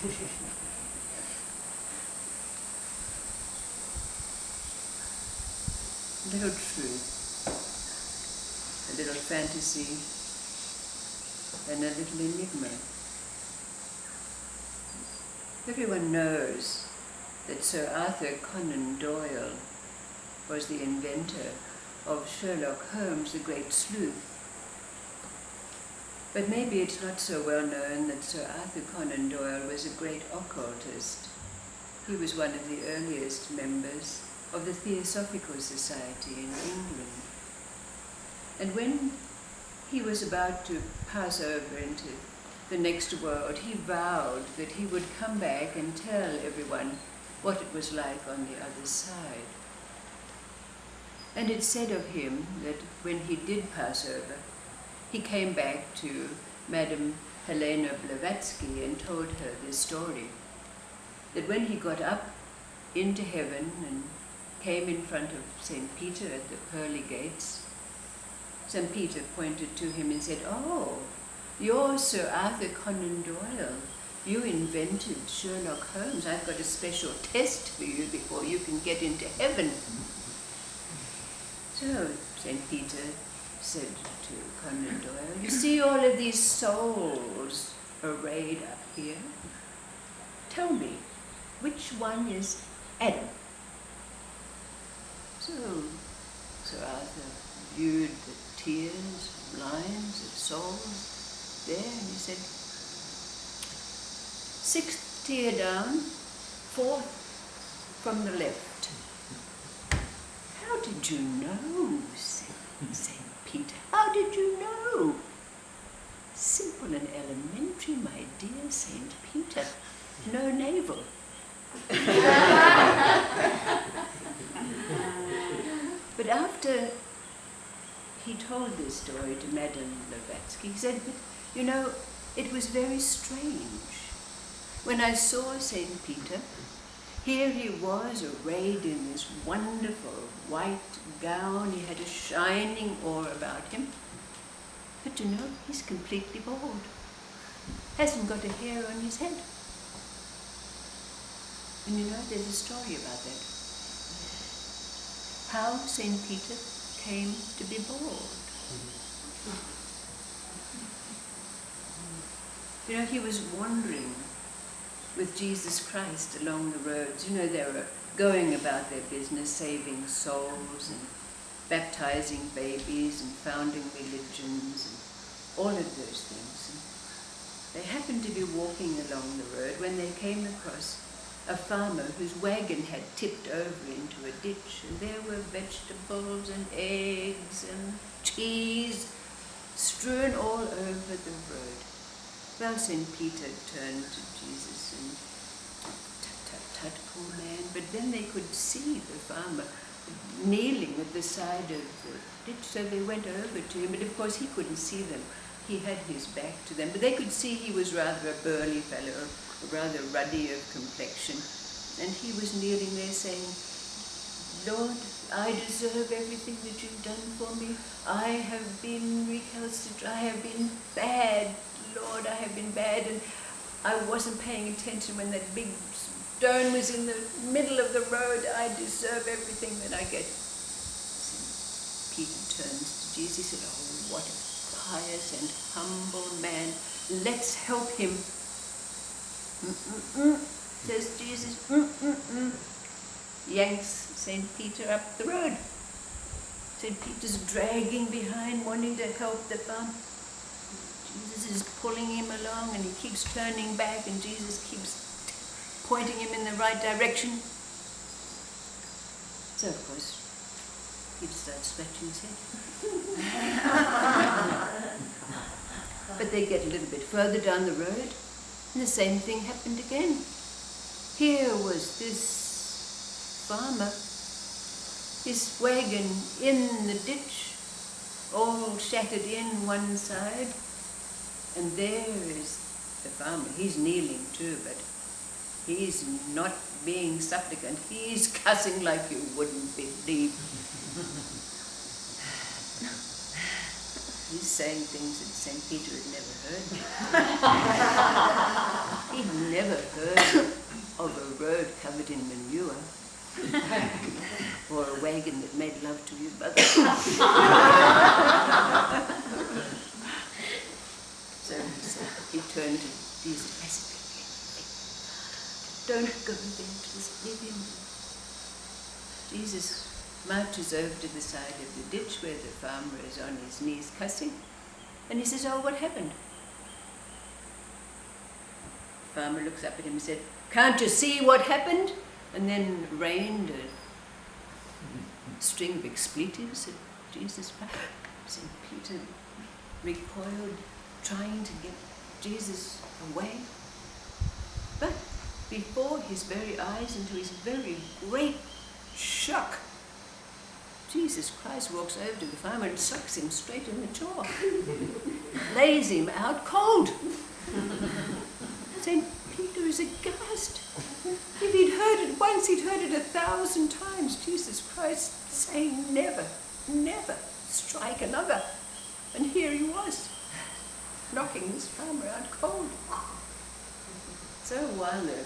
Little truth, a little fantasy, and a little enigma. Everyone knows that Sir Arthur Conan Doyle was the inventor of Sherlock Holmes, the great sleuth. But maybe it's not so well known that Sir Arthur Conan Doyle was a great occultist. He was one of the earliest members of the Theosophical Society in England. And when he was about to pass over into the next world, he vowed that he would come back and tell everyone what it was like on the other side. And it's said of him that when he did pass over, he came back to Madame Helena Blavatsky and told her this story, that when he got up into heaven and came in front of St. Peter at the pearly gates, St. Peter pointed to him and said, "Oh, you're Sir Arthur Conan Doyle. You invented Sherlock Holmes. I've got a special test for you before you can get into heaven." So St. Peter said to Conan Doyle, "You see all of these souls arrayed up here? Tell me, which one is Adam?" So Sir Arthur viewed the tiers, lines of souls there, and he said, "Sixth tier down, fourth from the left." "How did you know?" said St. Peter. "How did you know?" "Simple and elementary, my dear St. Peter. No navel." But after he told this story to Madame Blavatsky, he said, "But you know, it was very strange. When I saw St. Peter, here he was arrayed in this wonderful white gown. He had a shining aura about him. But you know, he's completely bald. Hasn't got a hair on his head." And you know, there's a story about that. How St. Peter came to be bald. You know, he was wandering with Jesus Christ along the roads. You know, they were going about their business, saving souls and baptizing babies and founding religions and all of those things. And they happened to be walking along the road when they came across a farmer whose wagon had tipped over into a ditch, and there were vegetables and eggs and cheese strewn all over the road. Well, St. Peter turned to Jesus and, "Tut, tut, tut, poor man." But then they could see the farmer kneeling at the side of the ditch, so they went over to him, but of course he couldn't see them. He had his back to them, but they could see he was rather a burly fellow, rather ruddy of complexion, and he was kneeling there saying, "Lord, I deserve everything that you've done for me. I have been recalcitrant, I have been bad, Lord, I have been bad, and I wasn't paying attention when that big stone was in the middle of the road. I deserve everything that I get." So Peter turns to Jesus, he said, "Oh, what a pious and humble man. Let's help him." Says Jesus, yanks St. Peter up the road. St. Peter's dragging behind, wanting to help the farm. Jesus is pulling him along, and he keeps turning back, and Jesus keeps pointing him in the right direction. So, of course, Peter starts scratching his head. But they get a little bit further down the road, and the same thing happened again. Here was this farmer, his wagon in the ditch, all shattered in one side, and there is the farmer. He's kneeling too, but he's not being supplicant. He's cussing like you wouldn't believe. He's saying things that St. Peter had never heard. He'd never covered in manure. Or a wagon that made love to you, mother. So he turned to Jesus. I said, don't go there, just leave him. Jesus marches over to the side of the ditch where the farmer is on his knees cussing, and he says, oh, what happened? The farmer looks up at him and said, can't you see what happened? And then rained a string of expletives at Jesus. St. Peter recoiled, trying to get Jesus away. But before his very eyes, and to his very great shock, Jesus Christ walks over to the farmer and sucks him straight in the jaw. Lays him out cold. St. Peter is aghast. If he'd heard it once, he'd heard it 1,000 times. Jesus Christ saying, never, never strike another. And here he was, knocking this farmer out cold. So while the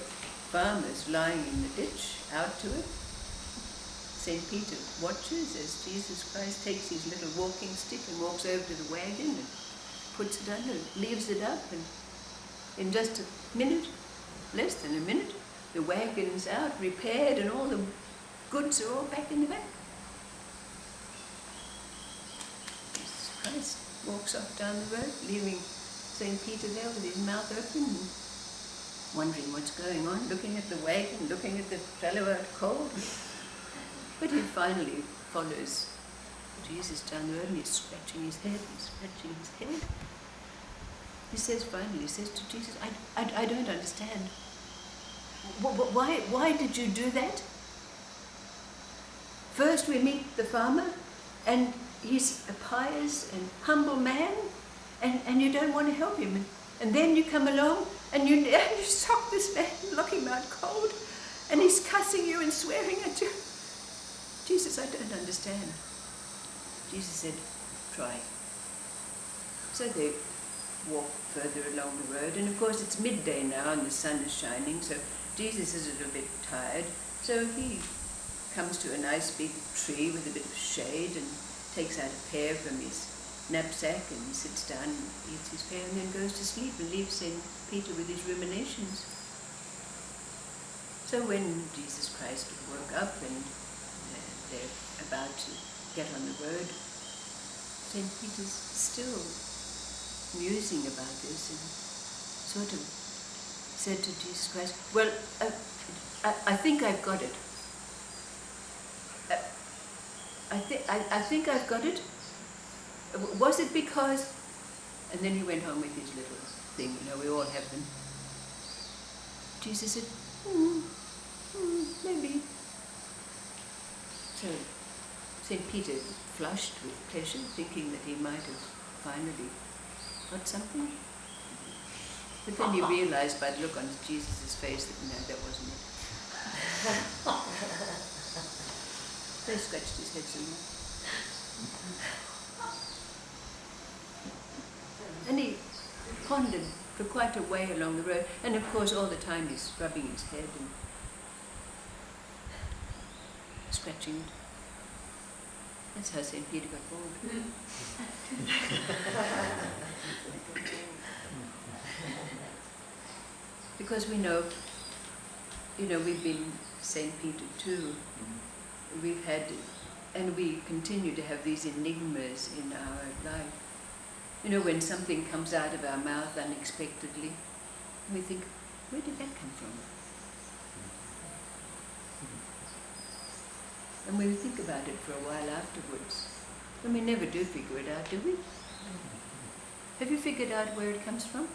farmer's lying in the ditch, out to it, St. Peter watches as Jesus Christ takes his little walking stick and walks over to the wagon and puts it under, leaves it up, and in just a minute, less than a minute, the wagon's out, repaired, and all the goods are all back in the back. Jesus Christ walks off down the road, leaving St. Peter there with his mouth open and wondering what's going on, looking at the wagon, looking at the fellow out cold. But he finally follows Jesus down the road and he's scratching his head and scratching his head. He says to Jesus, I don't understand. Why did you do that? First we meet the farmer, and he's a pious and humble man, and you don't want to help him. And then you come along and you sock this man, lock him out cold, and he's cussing you and swearing at you. Jesus, I don't understand. Jesus said, try. So they walk further along the road, and of course it's midday now and the sun is shining, so Jesus is a little bit tired, so he comes to a nice big tree with a bit of shade and takes out a pear from his knapsack and he sits down and eats his pear and then goes to sleep and leaves St. Peter with his ruminations. So when Jesus Christ woke up and they're about to get on the road, St. Peter's still musing about this and sort of said to Jesus Christ, well, I think I've got it. I think I've got it. Was it because... And then he went home with his little thing, we all have them. Jesus said, maybe. So St. Peter flushed with pleasure, thinking that he might have finally got something. But then he realized by the look on Jesus' face that no, that wasn't it. They scratched his head some more. And he pondered for quite a way along the road, and of course all the time he's rubbing his head and scratching it. That's how St. Peter got bored. Because we know, we've been St. Peter too. We've had, and we continue to have these enigmas in our life. When something comes out of our mouth unexpectedly, we think, where did that come from? And we think about it for a while afterwards. And we never do figure it out, do we? Have you figured out where it comes from?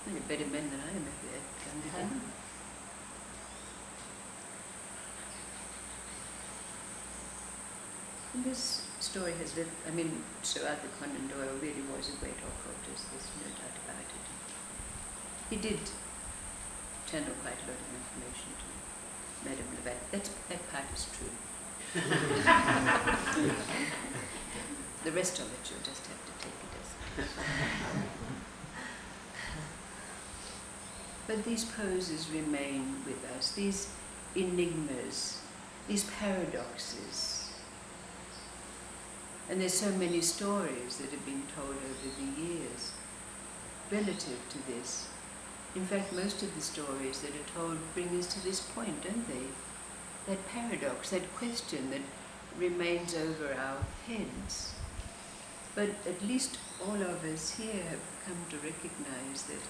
Well, you're better men than I am if that comes down. And this story has lived, Sir Arthur Conan Doyle really was a great occultist, there's no doubt about it. He did channel quite a lot of information to Madame Blavatsky. That part is true. The rest of it you'll just have to take it as. But these poses remain with us. These enigmas, these paradoxes. And there's so many stories that have been told over the years relative to this. In fact, most of the stories that are told bring us to this point, don't they? That paradox, that question that remains over our heads. But at least all of us here have come to recognize that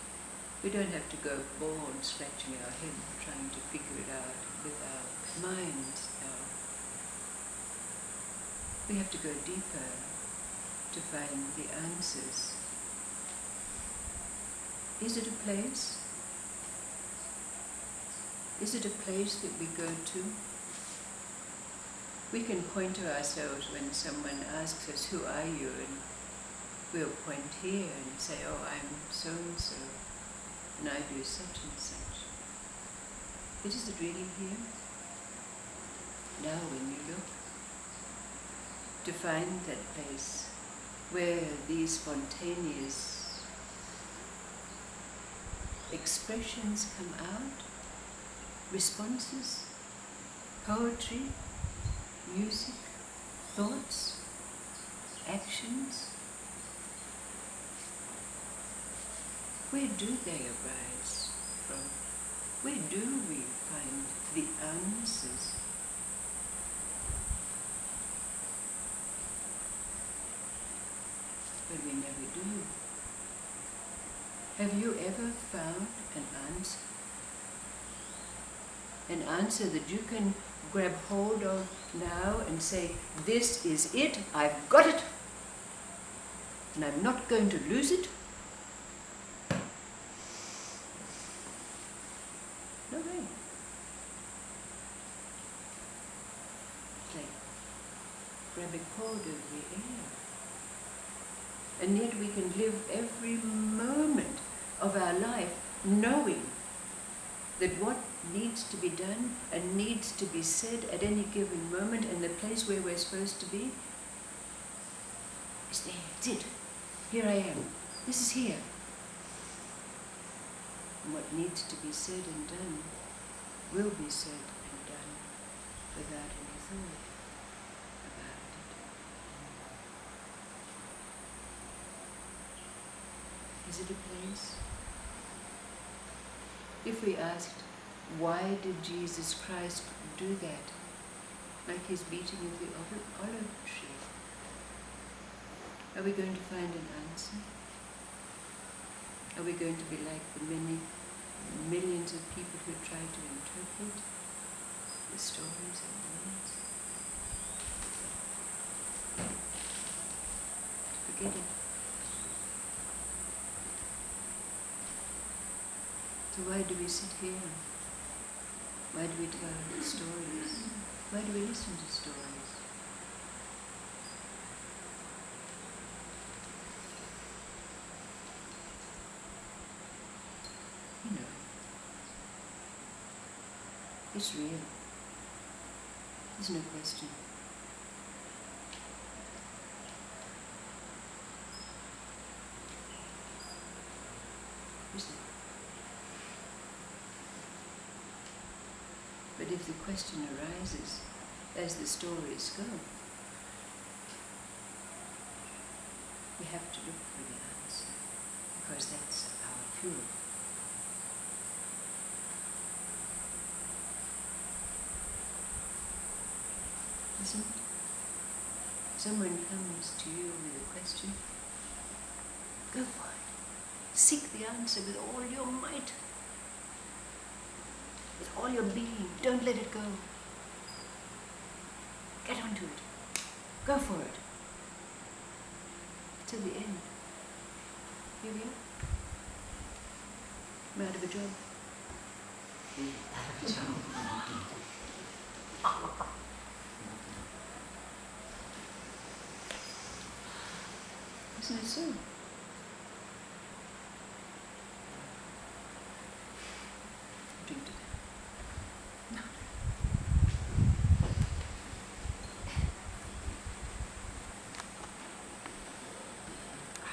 we don't have to go bored scratching our head trying to figure it out with our minds now. We have to go deeper to find the answers. Is it a place? Is it a place that we go to? We can point to ourselves when someone asks us, who are you? And we'll point here and say, oh, I'm so-and-so, and I do such and such. But is it really here? Now when you look, to find that place where these spontaneous expressions come out, responses, poetry, music, thoughts, actions. Where do they arise from? Where do we find the answers? But we never do. Have you ever found an answer? An answer that you can grab hold of now and say, this is it, I've got it, and I'm not going to lose it? No way. It's like grabbing hold of the air. And yet we can live every moment of our life knowing that what needs to be done and needs to be said at any given moment, and the place where we're supposed to be is there. It's it. Here I am. This is here. And what needs to be said and done will be said and done without any thought about it. Is it a place? If we asked, why did Jesus Christ do that? Like his beating of the olive tree. Are we going to find an answer? Are we going to be like the many millions of people who try to interpret the stories and words? Forget it. So why do we sit here? Why do we tell stories? Why do we listen to stories? You know, it's real. There's no question. Is it? But if the question arises as the stories go, we have to look for the answer, because that's our fuel. Isn't it? Someone comes to you with a question, go for it. Seek the answer with all your might. With all your being, don't let it go. Get onto it. Go for it. Till the end. Here we are. I'm out of a job. Out of a job. Isn't it so?